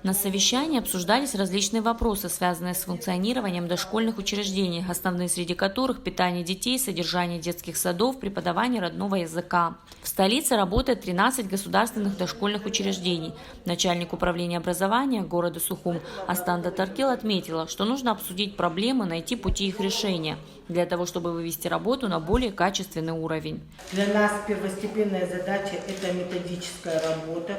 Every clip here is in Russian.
На совещании обсуждались различные вопросы, связанные с функционированием дошкольных учреждений, основные среди которых питание детей, содержание детских садов, преподавание родного языка. В столице работает 13 государственных дошкольных учреждений. Начальник управления образования города Сухум Астан Татаркел отметила, что нужно обсудить проблемы, найти пути их решения, для того, чтобы вывести работу на более качественный уровень. Для нас первостепенная задача – это методическая работа.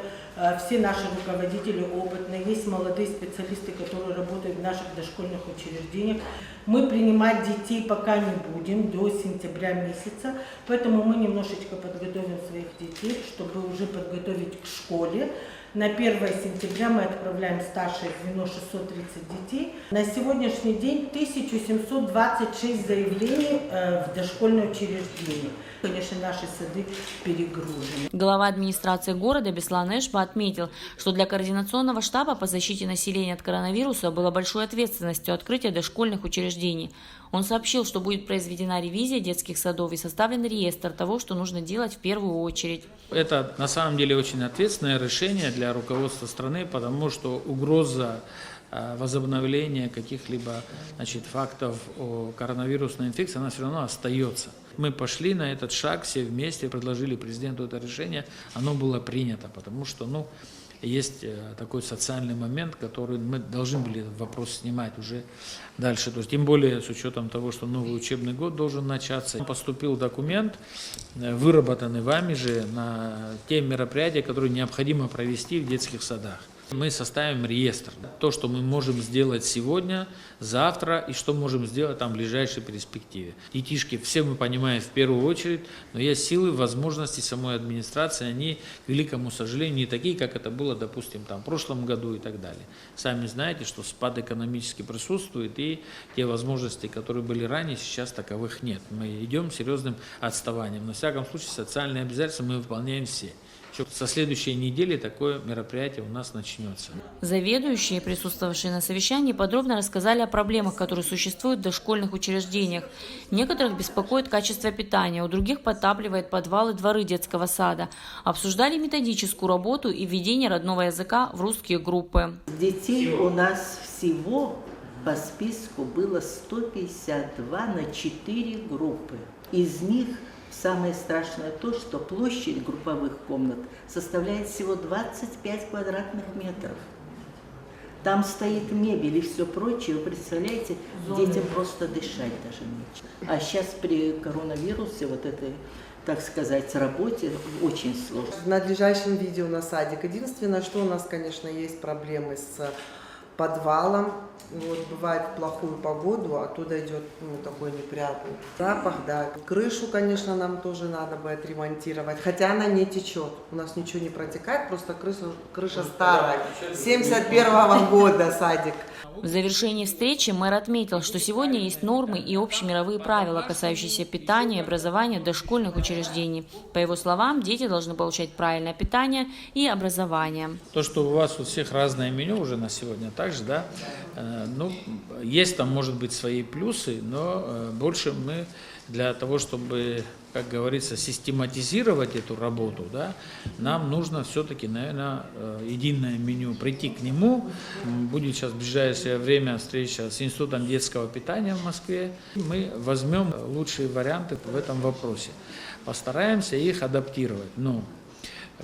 Все наши руководители опытные, есть молодые специалисты, которые работают в наших дошкольных учреждениях. Мы принимать детей пока не будем до сентября месяца, поэтому мы немножечко подготовим своих детей, чтобы уже подготовить к школе. На 1 сентября мы отправляем старшее звено 630 детей. На сегодняшний день 1726 заявлений в дошкольное учреждение. Конечно, наши сады перегружены. Глава администрации города Беслан Эшба отметил, что для координационного штаба по защите населения от коронавируса было большой ответственностью открытие дошкольных учреждений. Он сообщил, что будет произведена ревизия детских садов и составлен реестр того, что нужно делать в первую очередь. Это на самом деле очень ответственное решение для руководства страны, потому что угроза возобновления каких-либо фактов о коронавирусной инфекции, она все равно остается. Мы пошли на этот шаг все вместе, предложили президенту это решение, оно было принято, потому что есть такой социальный момент, который мы должны были этот вопрос снимать уже дальше. То есть, тем более с учетом того, что новый учебный год должен начаться. Поступил документ, выработанный вами же на те мероприятия, которые необходимо провести в детских садах. Мы составим реестр. То, что мы можем сделать сегодня, завтра и что можем сделать в ближайшей перспективе. Детишки, все мы понимаем в первую очередь, но есть силы, возможности самой администрации, они, к великому сожалению, не такие, как это было, допустим, в прошлом году и так далее. Сами знаете, что спад экономически присутствует, и те возможности, которые были ранее, сейчас таковых нет. Мы идем серьезным отставанием. На всяком случае, социальные обязательства мы выполняем все. Со следующей недели такое мероприятие у нас начнется. Заведующие, присутствовавшие на совещании, подробно рассказали о проблемах, которые существуют в дошкольных учреждениях. Некоторых беспокоит качество питания, у других подтапливает подвалы, дворы детского сада. Обсуждали методическую работу и введение родного языка в русские группы. Детей у нас всего по списку было 152 на 4 группы. Из них самое страшное то, что площадь групповых комнат составляет всего 25 квадратных метров. Там стоит мебель и все прочее. Вы представляете, детям просто дышать даже нечем. А сейчас при коронавирусе этой, так сказать, работе очень сложно. В надлежащем виде у нас садик. Единственное, что у нас, конечно, есть проблемы с подвалом. Бывает в плохую погоду, оттуда идет такой неприятный запах, да. Крышу, конечно, нам тоже надо бы отремонтировать, хотя она не течет. У нас ничего не протекает, просто крыша старая, 71-го года садик. В завершении встречи мэр отметил, что сегодня есть нормы и общемировые правила, касающиеся питания и образования дошкольных учреждений. По его словам, дети должны получать правильное питание и образование. То, что у вас у всех разное меню уже на сегодня, также, да, есть там, может быть, свои плюсы, но больше мы для того, чтобы, как говорится, систематизировать эту работу, да, нам нужно все-таки, наверное, единое меню, прийти к нему. Будет сейчас в ближайшее время встреча с Институтом детского питания в Москве. Мы возьмем лучшие варианты в этом вопросе, постараемся их адаптировать. Но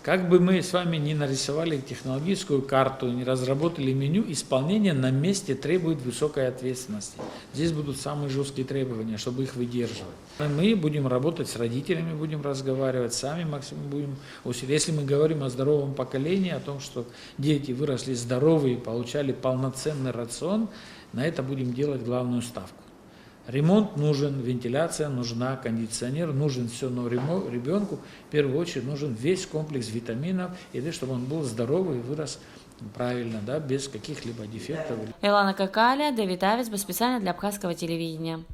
как бы мы с вами не нарисовали технологическую карту, не разработали меню, исполнение на месте требует высокой ответственности. Здесь будут самые жесткие требования, чтобы их выдерживать. Мы будем работать с родителями, будем разговаривать, сами максимум будем усилить. Если мы говорим о здоровом поколении, о том, что дети выросли здоровые, получали полноценный рацион, на это будем делать главную ставку. Ремонт нужен, вентиляция нужна, кондиционер нужен, все, но ребенку в первую очередь нужен весь комплекс витаминов, и чтобы он был здоровый и вырос правильно, да, без каких-либо дефектов. Элана Какаля, Давид Авец, специально для абхазского телевидения.